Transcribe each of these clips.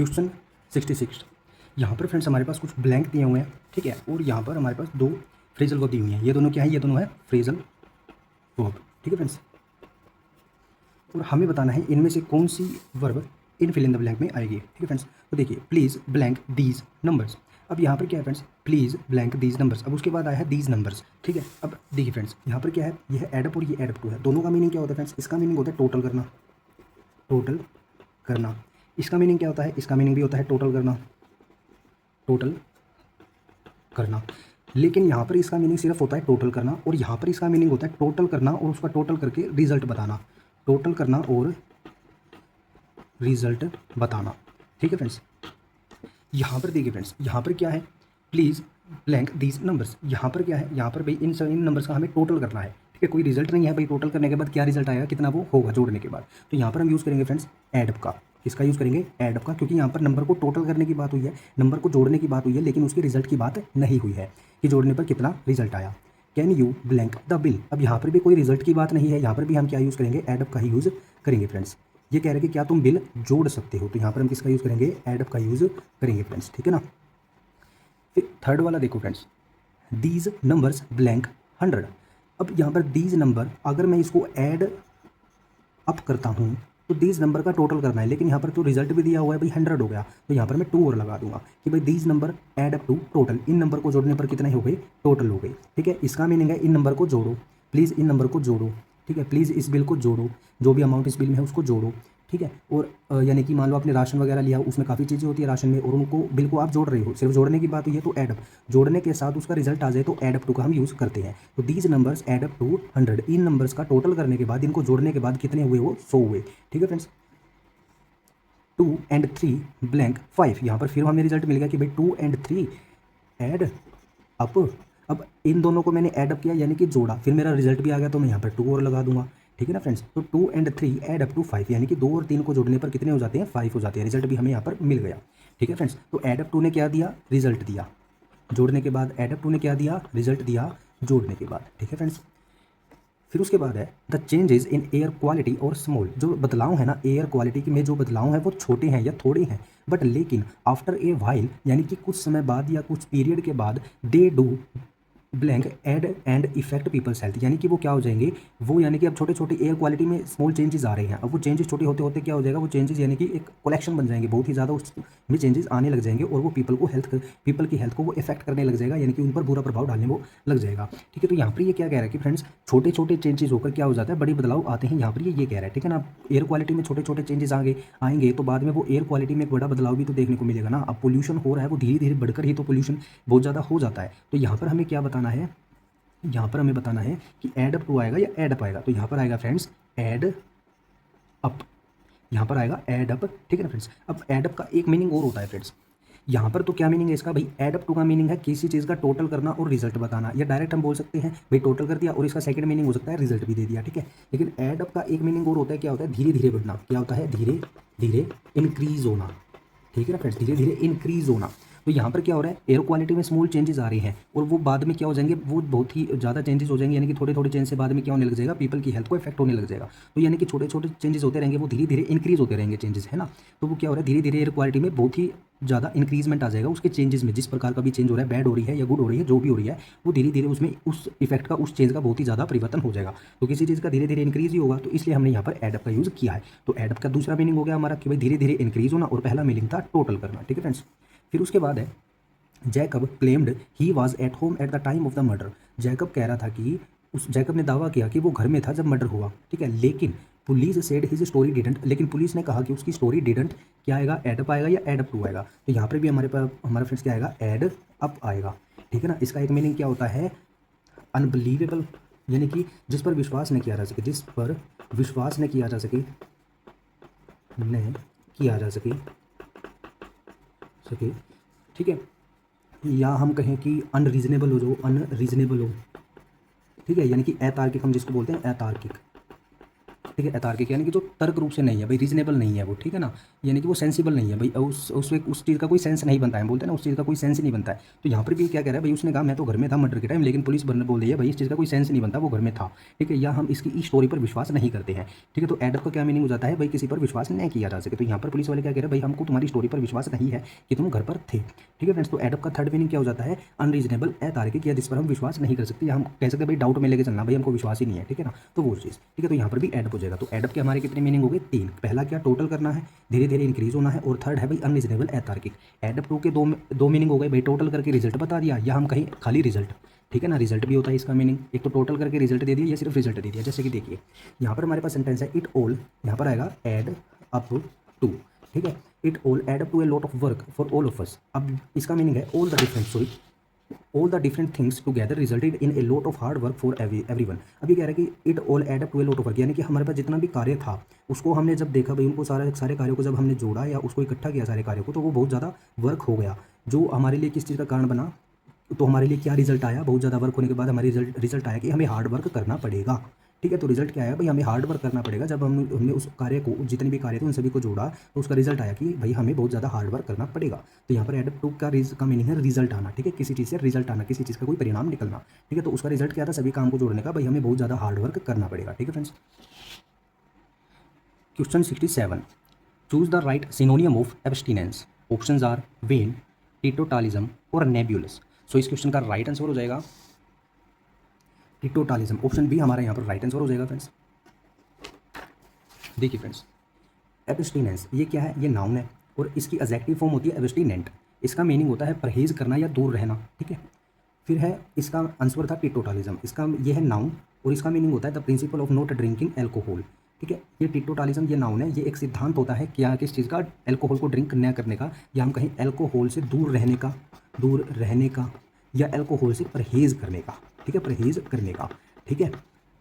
Question 66। यहाँ पर friends हमारे पास कुछ ब्लैंक दिए हुए हैं, ठीक है, और यहाँ पर हमारे पास दो फ्रेजल वर्ब दी हुई हैं। ये दोनों क्या है? ये दोनों है फ्रेजल वर्ब, ठीक है फ्रेंड्स। और हमें बताना है इनमें से कौन सी verb in fill in the blank में आएगी, ठीक है फ्रेंड्स। तो देखिए, प्लीज़ ब्लैंक दीज नंबर्स। अब यहाँ पर क्या है friends? Please blank these numbers. अब उसके बाद आया है दीज नंबर्स, ठीक है। अब देखिए फ्रेंड्स, यहाँ पर क्या है? ये है एडअप और ये एडअप टू है। दोनों का मीनिंग क्या होता है फ्रेंड्स? इसका मीनिंग होता है टोटल करना, टोटल करना। इसका मीनिंग क्या होता है? इसका मीनिंग भी होता है टोटल करना, टोटल करना। लेकिन यहाँ पर इसका मीनिंग सिर्फ होता है टोटल करना, और यहाँ पर इसका मीनिंग होता है टोटल करना और उसका टोटल करके रिजल्ट बताना, टोटल करना और रिजल्ट बताना, ठीक है फ्रेंड्स। यहाँ पर देखिए फ्रेंड्स, यहाँ पर क्या है? Please blank these numbers. यहाँ पर क्या है? यहाँ पर भाई इन नंबर्स का हमें टोटल करना है, ठीक है। कोई रिजल्ट नहीं है भाई, टोटल करने के बाद क्या रिजल्ट आएगा, कितना वो होगा जोड़ने के बाद। तो यहाँ पर हम यूज़ करेंगे फ्रेंड्स एडअप का। किसका यूज़ करेंगे? एडअप का, क्योंकि यहाँ पर नंबर को टोटल करने की बात हुई है, नंबर को जोड़ने की बात हुई है, लेकिन उसके रिजल्ट की बात नहीं हुई है कि जोड़ने पर कितना रिजल्ट आया। Can you blank the bill. अब यहाँ पर भी कोई रिजल्ट की बात नहीं है, यहाँ पर भी हम क्या यूज़ करेंगे? एडअप का ही यूज़ करेंगे फ्रेंड्स। ये कह रहे हैं कि क्या तुम बिल जोड़ सकते हो, तो यहाँ पर हम किसका यूज़ करेंगे? एडअप का यूज़ करेंगे फ्रेंड्स, ठीक है ना। फिर थर्ड वाला देखो फ्रेंड्स, दीज नंबर्स ब्लैंक 100। अब यहाँ पर दीज नंबर अगर मैं इसको ऐड अप करता हूँ तो दीज नंबर का टोटल करना है, लेकिन यहाँ पर तो रिजल्ट भी दिया हुआ है भाई 100 हो गया, तो यहाँ पर मैं 2 और लगा दूंगा कि भाई these number add up to total. इन नंबर को जोड़ने पर कितने हो गए? टोटल हो गए, ठीक है। इसका मीनिंग है इन नंबर को जोड़ो, प्लीज़ इन नंबर को जोड़ो, ठीक है। प्लीज़ इस बिल को जोड़ो, जो भी अमाउंट इस बिल में है उसको जोड़ो, ठीक है। और यानी कि मान लो आपने राशन वगैरह लिया, उसमें काफ़ी चीज़ें होती है राशन में, और उनको बिल को आप जोड़ रहे हो, सिर्फ जोड़ने की बात हुई है तो एडअप, जोड़ने के साथ उसका रिजल्ट आ जाए तो एडअप टू का हम यूज़ करते हैं। तो दीज नंबर्स एडअप टू 100। इन नंबर्स का टोटल करने के बाद, इनको जोड़ने के बाद कितने हुए? वो 100 हुए, ठीक है फ्रेंड्स। 2 and 3 blank 5। यहाँ पर फिर हमें रिजल्ट मिल गया कि भाई 2 and 3 ऐड अप। अब इन दोनों को मैंने ऐड अप किया यानी कि जोड़ा, फिर मेरा रिजल्ट भी आ गया, तो मैं यहाँ पर 2 और लगा दूंगा, ठीक है ना फ्रेंड्स। तो 2 and 3 ऐड अप टू 5, यानी कि 2 और 3 को जोड़ने पर कितने हो जाते हैं? 5 हो जाते हैं। रिजल्ट भी हमें यहाँ पर मिल गया, ठीक है फ्रेंड्स। तो ऐड अप टू ने क्या दिया? रिजल्ट दिया जोड़ने के बाद। ऐड अप टू ने क्या दिया? रिजल्ट दिया जोड़ने के बाद, ठीक है फ्रेंड्स। फिर उसके बाद है the changes in air quality और स्मॉल। जो बदलाव है ना एयर क्वालिटी में, जो बदलाव है वो छोटे हैं या थोड़े हैं, बट लेकिन आफ्टर ए वाइल यानी कि कुछ समय बाद या कुछ पीरियड के बाद, they do blank add and affect people's health. यानी कि वो क्या हो जाएंगे? वो यानी कि अब छोटे छोटे एयर क्वालिटी में स्मॉल चेंजेस आ रहे हैं। अब वो चेंजेस छोटे होते होते क्या हो जाएगा? वो चेंजेस यानी कि एक कलेक्शन बन जाएंगे, बहुत ही ज़्यादा उसमें चेंजेस आने लग जाएंगे, और वो पीपल की हेल्थ को वो इफेक्ट करने लग जाएगा, यानी कि उन पर बुरा प्रभाव डालने वो लग जाएगा, ठीक है। तो यहाँ पर ये क्या कह रहा है कि फ्रेंड्स छोटे छोटे चेंजेस होकर क्या हो जाता है? बड़े बदलाव आते हैं। यहाँ पर ये कह रहा है, ठीक है ना। एयर क्वालिटी में छोटे छोटे चेंजेस आएंगे तो बाद में वो एयर क्वालिटी में एक बड़ा बदलाव भी तो देखने को मिलेगा ना। अब पोल्यूशन हो रहा है, वो धीरे धीरे बढ़कर ही तो पोल्यूशन बहुत ज़्यादा हो जाता है। तो यहाँ पर हमें क्या बताना है? यहाँ पर हमें बताना है कि एड अप टू आएगा या एड अप आएगा। तो यहाँ पर आएगा फ्रेंड्स एड अप, यहाँ पर आएगा एड अप, ठीक है ना फ्रेंड्स। अब एड अप का एक मीनिंग और होता है फ्रेंड्स। यहाँ पर तो क्या मीनिंग है इसका? भाई एड अप टू का मीनिंग है किसी चीज़ का टोटल करना और रिजल्ट बताना, या डायरेक्ट हम बोल सकते हैं भाई टोटल कर दिया और इसका सेकंड मीनिंग हो सकता है रिजल्ट भी दे दिया, ठीक है। लेकिन एड अप का एक मीनिंग और होता है, क्या होता है? धीरे धीरे बढ़ना। क्या होता है? धीरे धीरे इंक्रीज होना, ठीक है ना फ्रेंड्स, धीरे धीरे इंक्रीज होना। तो यहाँ पर क्या हो रहा है? एयर क्वालिटी में स्मॉल चेंजेस आ रहे हैं, और वो बाद में क्या हो जाएंगे? वो बहुत ही ज़्यादा चेंजेस हो जाएंगे, यानी कि थोड़े थोड़े चेंज से बाद में क्या होने लग जाएगा? पीपल की हेल्थ को इफेक्ट होने लग जाएगा। तो यानी कि छोटे छोटे चेंजेस होते रहेंगे, वो धीरे धीरे इंक्रीज होते रहेंगे चेंजेस, है ना। तो वो क्या हो रहा है? धीरे धीरे एयर क्वालिटी में बहुत ही ज़्यादा इंक्रीजमेंट आ जाएगा उसके चेंजेस में। जिस प्रकार का भी चेंज हो रहा है, बैड हो रही है या गुड हो रही है, जो भी हो रही है, वो धीरे धीरे उसमें उस इफेक्ट का, उस चेंज का बहुत ही ज़्यादा परिवर्तन हो जाएगा। तो किसी चीज़ का धीरे धीरे इंक्रीज ही होगा, तो इसलिए हमने यहाँ पर एडअप का यूज़ किया है। तो एडअप का दूसरा मीनिंग हो गया हमारा कि भाई धीरे धीरे इंक्रीज होना, और पहला मीनिंग था टोटल करना, ठीक है फ्रेंड्स। फिर उसके बाद है Jacob claimed he was at home at the time of the murder. Jacob कह रहा था कि जैकब ने दावा किया कि वो घर में था जब मर्डर हुआ, ठीक है। लेकिन police said his story didn't, लेकिन पुलिस ने कहा कि उसकी स्टोरी डिडंट क्या आएगा? एडअप आएगा या एडअप टू आएगा। तो यहाँ पर भी हमारे पास हमारा फ्रेंड्स क्या आएगा? एड अप आएगा, ठीक है ना। इसका एक मीनिंग क्या होता है? अनबिलीवेबल, यानी कि जिस पर विश्वास न किया जा सके, जिस पर विश्वास न किया जा सके, न किया जा सके, ठीक है। या हम कहें कि अनरीजनेबल हो, जो अनरीजनेबल हो, ठीक है, यानी कि अतार्किक हम जिसको बोलते हैं अतार्किक, ठीक है, अतार्किक यानी कि जो तर्क रूप से नहीं है भाई, रीजनेबल नहीं है वो, ठीक है ना, यानी कि वो सेंसिबल नहीं है भाई, उस चीज़ का कोई सेंस नहीं बनता है, बोलते हैं ना उस चीज़ का कोई सेंस नहीं बनता है। तो यहाँ पर भी क्या कह रहा है भाई, उसने कहा मैं तो घर में था मर्डर के टाइम, लेकिन पुलिस बोल रही है भाई इस चीज़ का कोई सेंस नहीं बनता, वो घर में था, ठीक है, या हम इसकी स्टोरी पर विश्वास नहीं करते हैं, ठीक है। तो एडअप का क्या मीनिंग हो जाता है भाई, किसी पर विश्वास नहीं किया जा सके। तो यहाँ पर पुलिस वाले क्या कह रहे हैं भाई, हमको तुम्हारी स्टोरी पर विश्वास नहीं है कि तुम घर पर थे, ठीक है फ्रेंड्स। तो एडअप का थर्ड मीनिंग क्या हो जाता है, अनरीजनेबल, अतार्किक, या जिस पर हम विश्वास नहीं कर सकते, या हम कह सकते हैं भाई डाउट में लेके चलना, भाई हमको विश्वास ही नहीं है, ठीक है ना, तो वो चीज़, ठीक है। तो यहाँ पर भी एडअप हो जाएगा। तो एडअप के हमारे कितने मीनिंग हो गए, 3। पहला क्या, टोटल करना है, धीरे धीरे इंक्रीज होना है, और थर्ड है भाई अनरीजनेबल, अतार्किक। एडअप टू के दो मीनिंग हो गए भाई, टोटल करके रिजल्ट बता दिया, या हम कहीं खाली रिजल्ट, ठीक है ना, रिजल्ट भी होता है इसका मीनिंग, एक तो टोटल करके रिजल्ट दे दिया या सिर्फ रिजल्ट दे दिया। जैसे कि देखिए यहाँ पर हमारे पास सेंटेंस है, इट ऑल, यहाँ पर आएगा एड अप टू, ठीक है, it all add up to a lot of work for all of us. अब इसका मीनिंग है all the different, sorry, all the different things together resulted in a lot of hard work for everyone. अभी कह रहा है कि it all add up to a lot of work, यानी कि हमारे पास जितना भी कार्य था उसको हमने जब देखा भाई, उनको सारे कार्यों को जब हमने जोड़ा या उसको इकट्ठा किया सारे कार्यों को, तो वो बहुत ज़्यादा वर्क हो गया, जो हमारे लिए किस चीज़ का कारण बना। तो हमारे लिए क्या रिजल्ट आया, बहुत ज़्यादा वर्क होने के बाद हमारे रिजल्ट आया कि हमें हार्ड वर्क करना पड़ेगा, ठीक है। तो रिजल्ट क्या आया भाई, हमें हार्ड वर्क करना पड़ेगा। जब हमने उस कार्य को, जितने भी कार्य थे उन सभी को जोड़ा, तो उसका रिजल्ट आया कि भाई हमें बहुत ज़्यादा हार्ड वर्क करना पड़ेगा। तो यहाँ पर एडअप टू का मीनिंग है रिजल्ट आना, ठीक है, किसी चीज़ से रिजल्ट आना, किसी चीज़ का कोई परिणाम निकलना, ठीक है। तो उसका रिजल्ट क्या था, सभी काम को जोड़ने का, भाई हमें बहुत ज़्यादा हार्ड वर्क करना पड़ेगा, ठीक है friends. Question 67, choose the right synonym of abstinence. Options are wane, teetotalism और नेब्यूलस। सो इस क्वेश्चन का राइट आंसर हो जाएगा टीटोटालिज्म, ऑप्शन बी हमारा यहाँ पर राइट आंसर हो जाएगा फ्रेंड्स। देखिए फ्रेंड्स, एब्स्टिनेंस ये क्या है, ये नाउन है, और इसकी एडजेक्टिव फॉर्म होती है एब्स्टिनेंट। इसका मीनिंग होता है परहेज करना या दूर रहना, ठीक है। फिर है इसका आंसर था टीटोटालिज्म, इसका ये है नाउन, और इसका मीनिंग होता है the principle of not drinking alcohol, ठीक है। ये टीटोटालिज्म ये नाउन है, ये एक सिद्धांत होता है क्या, किस चीज़ का, एल्कोहल को ड्रिंक न करने का, या हम कहीं एल्कोहल से दूर रहने का, या एल्कोहल से परहेज करने का, ठीक है, परहेज करने का, ठीक है।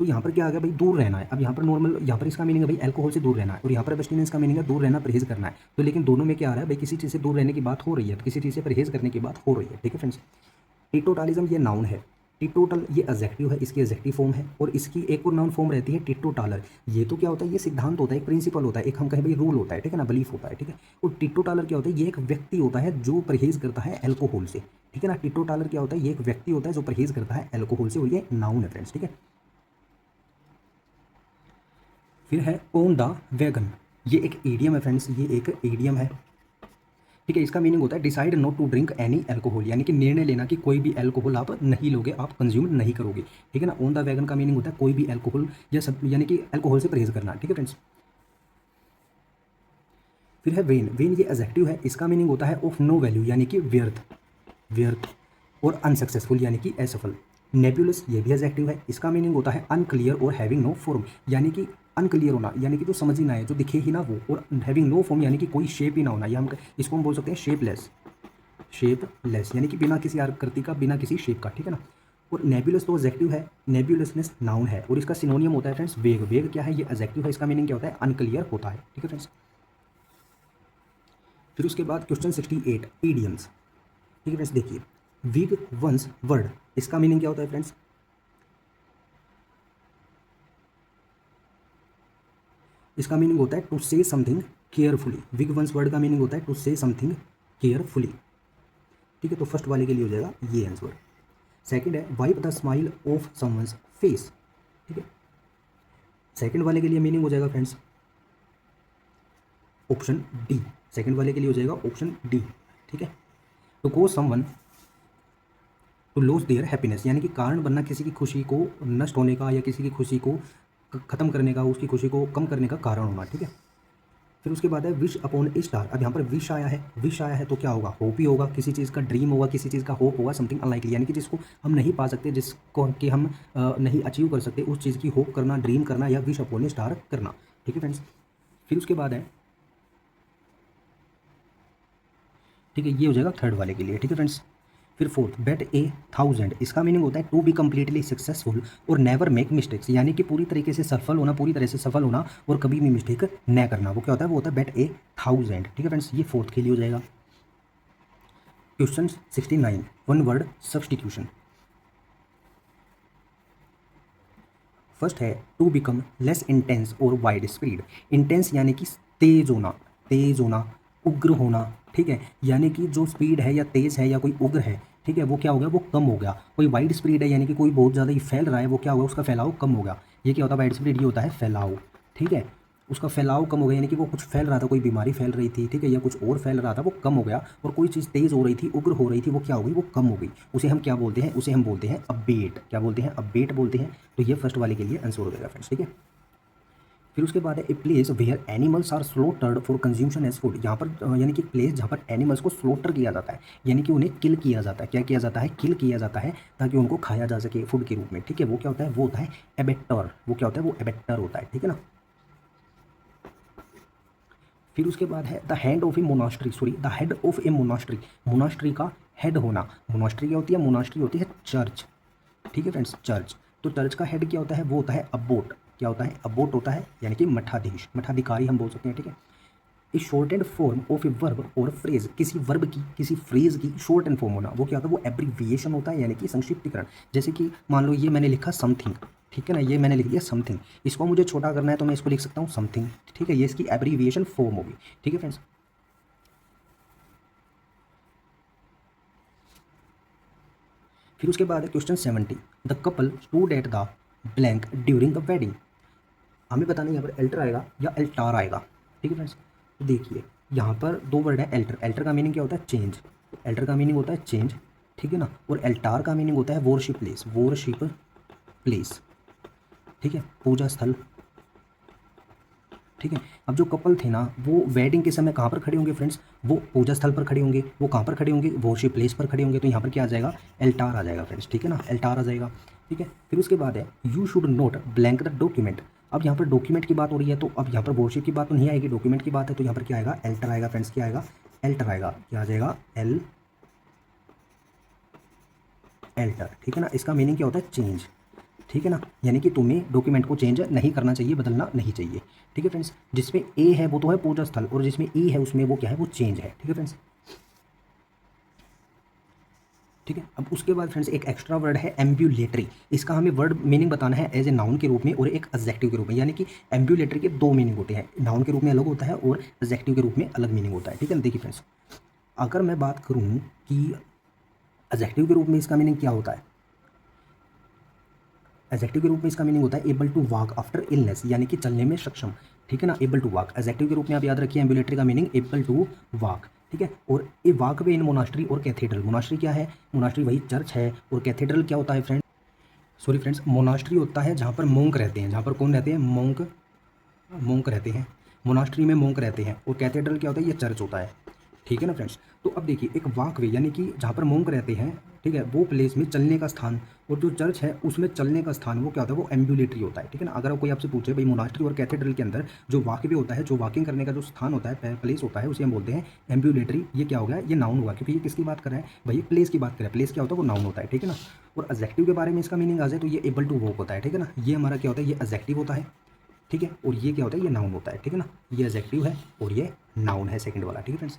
तो यहाँ पर क्या आ गया भाई, दूर रहना है। अब यहाँ पर नॉर्मल, यहाँ पर इसका मीनिंग है भाई एल्कोहल से दूर रहना है, और यहाँ पर एब्स्टिनेंस का मीनिंग है दूर रहना, परहेज करना है। तो लेकिन दोनों में क्या आ रहा है भाई, किसी चीज़ से दूर रहने की बात हो रही है, किसी चीज़ से परहेज करने की बात हो रही है, ठीक है फ्रेंड्स। टीटोटालिज्म ये नाउन है, टीटोटल ये एडजेक्टिव है, इसकी एडजेक्टिव फॉर्म है, और इसकी एक और नाउन फॉर्म रहती है टीटोटालर। ये तो क्या होता है, ये सिद्धांत होता है, एक प्रिंसिपल होता है, एक हम कहें भाई रूल होता है, ठीक है ना, बिलीफ होता है, ठीक है। और टीटोटालर क्या होता है, ये एक व्यक्ति होता है जो परहेज करता है एल्कोहल से, ठीक है ना। टीटोटालर क्या होता है, ये एक व्यक्ति होता है जो परहेज करता है एल्कोहल से, और ये नाउन है फ्रेंड्स, ठीक है। फिर है ऑन द वैगन, ये एक ईडियम है फ्रेंड्स, ये एक ईडियम है, ठीक है। इसका मीनिंग होता है decide not to drink any alcohol, यानी कि निर्णय लेना कि कोई भी एल्कोहल आप नहीं लोगे, आप कंज्यूम नहीं करोगे, ठीक है ना। ऑन द वैगन का मीनिंग होता है कोई भी एल्कोहल या सब, यानी कि एल्कोहल से परहेज करना, ठीक है फ्रेंड्स। फिर है वेन, वेन ये एडजेक्टिव है, इसका मीनिंग होता है ऑफ नो वैल्यू, यानी कि व्यर्थ, और अनसक्सेसफुल यानी कि असफल। नेबुलस ये भी एडजेक्टिव है, इसका मीनिंग होता है अनक्लियर और हैविंग नो फॉर्म, यानी कि अनक्लियर होना, यानी कि जो समझ ही ना आए, जो दिखे ही ना वो, और हैविंग नो फॉर्म यानी कि कोई शेप ही ना होना, या हम इसको हम बोल सकते हैं शेपलेस, यानी कि बिना किसी आकृति का, बिना किसी शेप का, ठीक है ना। और नेबुलस तो एडजेक्टिव है, नेबुलसनेस नाउन है, और इसका सिनोनियम होता है फ्रेंड्स वेग। वेग क्या है, ये एडजेक्टिव है, इसका मीनिंग क्या होता है, अनक्लियर होता है, ठीक है फ्रेंड्स। फिर उसके बाद क्वेश्चन 68, ईडियम्स, ठीक है फ्रेंड्स। देखिए विग वंस वर्ड, इसका मीनिंग क्या होता है फ्रेंड्स, इसका मीनिंग होता है to say something carefully. Weigh one's word का मीनिंग होता है टू से समथिंग केयरफुली, ठीक है। तो फर्स्ट वाले के लिए हो जाएगा ये आंसर। सेकंड है wipe the smile of someone's face, ठीक है। सेकंड वाले के लिए मीनिंग हो जाएगा फ्रेंड्स ऑप्शन डी, सेकंड वाले के लिए हो जाएगा ऑप्शन डी, ठीक है। To cause someone to lose their happiness, यानी कि कारण बनना, किसी की खुशी को नष्ट होने का, या किसी की खुशी को खत्म करने का, उसकी खुशी को कम करने का कारण होना, ठीक है। फिर उसके बाद है विश अपॉन ए स्टार। अब यहाँ पर विश आया है तो क्या होगा, होप ही होगा, किसी चीज़ का ड्रीम होगा, किसी चीज़ का होप होगा, समथिंग अनलाइकली, यानी कि जिसको हम नहीं पा सकते, जिसको कि हम नहीं अचीव कर सकते, उस चीज़ की होप करना, ड्रीम करना, या विश अपॉन ए स्टार करना, ठीक है फ्रेंड्स। फिर उसके बाद है, ठीक है, ये हो जाएगा थर्ड वाले के लिए, ठीक है फ्रेंड्स। फिर फोर्थ बेट ए 1000, इसका मीनिंग होता है टू बी कम्प्लीटली सक्सेसफुल और नेवर मेक मिस्टेक्स, यानी कि पूरी तरीके से सफल होना, पूरी तरह से सफल होना, और कभी भी मिस्टेक न करना, वो क्या होता है, वो होता है बेट ए 1000, ठीक है फ्रेंड्स। ये फोर्थ के लिए हो जाएगा। Question 69, one word substitution. First है टू बिकम लेस इंटेंस और वाइड स्प्रेड। इंटेंस यानी कि तेज होना, उग्र होना, ठीक है, यानी कि जो स्पीड है या तेज है या कोई उग्र है, ठीक है, वो क्या हो गया, वो कम हो गया। कोई वाइड स्प्रेड है यानी कि कोई बहुत ज़्यादा ही फैल रहा है, वो क्या होगा, उसका फैलाव कम हो गया। ये क्या होता है, वाइड स्प्रेड ये होता है फैलाव, ठीक है, उसका फैलाव कम हो गया, यानी कि वो कुछ फैल रहा था, कोई बीमारी फैल रही थी, ठीक है, या कुछ और फैल रहा था, वो कम हो गया। और कोई चीज़ तेज़ हो रही थी, उग्र हो रही थी, वो क्या हो गई, वो कम हो गई। उसे हम क्या बोलते हैं, उसे हम बोलते हैं अबेट। क्या बोलते हैं, अबेट बोलते हैं। तो ये फर्स्ट वाले के लिए आंसर हो जाएगा फ्रेंड्स, ठीक है। फिर उसके बाद है a place where animals are slaughtered for consumption as food. यहाँ पर यानी कि प्लेस जहाँ पर एनिमल्स को स्लोटर किया जाता है, यानी कि उन्हें किल किया जाता है। क्या किया जाता है, किल किया जाता है, ताकि उनको खाया जा सके फूड के रूप में, ठीक है। वो क्या होता है, वो होता है एबेटर। वो क्या होता है, वो एबेटर होता है, ठीक है ना। फिर उसके बाद है the head of A monastery, sorry the head of A monastery. Monastery का हेड होना। मोनास्ट्री क्या होती है, मोनास्ट्री होती है चर्च, ठीक है फ्रेंड्स, चर्च। तो चर्च का हेड क्या होता है, वो होता है अबोट। क्या होता है, अबोट होता है, यानी कि मठाधीश, मठाधिकारी हम बोल सकते हैं, ठीक है। A shortened form of a verb और फ्रेज, किसी वर्ब की, किसी फ्रेज की शॉर्ट एंड फॉर्म होना, वो क्या होता है, वो एब्रीविएशन होता है, यानी कि संक्षिप्तीकरण। जैसे कि मान लो ये मैंने लिखा समथिंग, ठीक है ना, ये मैंने लिख दिया समथिंग, इसको मुझे छोटा करना है तो मैं इसको लिख सकता हूँ समथिंग, ठीक है, ये इसकी एब्रीविएशन फॉर्म होगी, ठीक है फ्रेंड्स। फिर उसके बाद है question 70, the couple stood at the blank during the wedding. हमें बताना है यहाँ पर एल्टर आएगा या एल्टार आएगा, ठीक है फ्रेंड्स। तो देखिए यहाँ पर दो वर्ड है, एल्टर। एल्टर का मीनिंग क्या होता है, चेंज। एल्टर का मीनिंग होता है चेंज, ठीक है ना। और एल्टार का मीनिंग होता है वॉरशिप प्लेस, वॉरशिप प्लेस, ठीक है, पूजा स्थल, ठीक है। अब जो कपल थे ना, वो वेडिंग के समय कहाँ पर खड़े होंगे फ्रेंड्स, वो पूजा स्थल पर खड़े होंगे। वो कहाँ पर खड़े होंगे, वॉरशिप प्लेस पर खड़े होंगे। तो यहाँ पर क्या आ जाएगा, एल्टार आ जाएगा फ्रेंड्स, ठीक है ना, एल्टार आ जाएगा, ठीक है। फिर उसके बाद है you should note blank the document. अब यहाँ पर डॉक्यूमेंट की बात हो रही है, तो अब यहाँ पर वॉरशिप की बात तो नहीं आएगी, डॉक्यूमेंट की बात है, तो यहाँ पर क्या आएगा, एल्टर आएगा फ्रेंड्स। क्या आएगा, एल्टर आएगा। क्या आ जाएगा, एल्टर, ठीक है ना। इसका मीनिंग क्या होता है, चेंज, ठीक है ना, यानी कि तुम्हें डॉक्यूमेंट को चेंज नहीं करना चाहिए, बदलना नहीं चाहिए, ठीक है फ्रेंड्स। जिसमें ए है वो तो है पूजा स्थल, और जिसमें ई है उसमें वो क्या है, वो चेंज है, ठीक है फ्रेंड्स, ठीक है। अब उसके बाद फ्रेंड्स एक एक्स्ट्रा वर्ड है एम्ब्यूलेटरी। इसका हमें वर्ड मीनिंग बताना है एज ए नाउन के रूप में और एक एडजेक्टिव के रूप में, यानी कि एम्ब्यूलेटरी के दो मीनिंग होते हैं, नाउन के रूप में अलग होता है और एडजेक्टिव के रूप में अलग मीनिंग होता है, ठीक है ना। देखिए फ्रेंड्स, अगर मैं बात करूँ कि एडजेक्टिव के रूप में इसका मीनिंग क्या होता है, एडजेक्टिव के रूप में इसका मीनिंग होता है able to walk after illness, यानी कि चलने में सक्षम, ठीक है ना, एबल टू वॉक। एडजेक्टिव के रूप में आप याद रखिए एम्बुलेटरी का मीनिंग एबल टू वॉक, ठीक है। और a walk way in monastery और कैथेड्रल। मोनास्ट्री क्या है, मोनास्ट्री वही चर्च है, और कैथेड्रल क्या होता है फ्रेंड, सॉरी फ्रेंड्स, मोनास्ट्री होता है जहाँ पर मोंक रहते हैं, जहाँ पर कौन रहते हैं, मोंक रहते हैं, मोनास्ट्री में मोंक रहते हैं। और कैथेड्रल क्या होता है, ये चर्च होता है, ठीक है ना फ्रेंड्स। तो अब देखिए एक वॉक वे यानी कि जहाँ पर मोंक रहते हैं, ठीक है, वो प्लेस में चलने का स्थान, और जो चर्च है उसमें चलने का स्थान वो क्या होता है, वो एम्ब्यूलेटरी होता है, ठीक है ना। अगर कोई आपसे पूछे भाई मोनास्ट्री और कैथेड्रल के अंदर जो वॉक वे होता है, जो वॉकिंग करने का जो स्थान होता है, प्लेस होता है, उसे हम बोलते हैं एम्ब्यूलेटरी। ये क्या हो गया, ये नाउन हुआ, क्योंकि ये किसकी बात कर रहा है भाई, प्लेस की बात कर रहा है। प्लेस क्या होता है, वो नाउन होता है, ठीक है ना। और एडजेक्टिव के बारे में इसका मीनिंग आ जाए तो ये एबल टू वॉक होता है, ठीक है ना। ये हमारा क्या होता है, ये एडजेक्टिव होता है, ठीक है। और ये क्या होता है, ये नाउन होता है, ठीक है ना। ये एडजेक्टिव है और ये नाउन है सेकंड वाला, ठीक है फ्रेंड्स।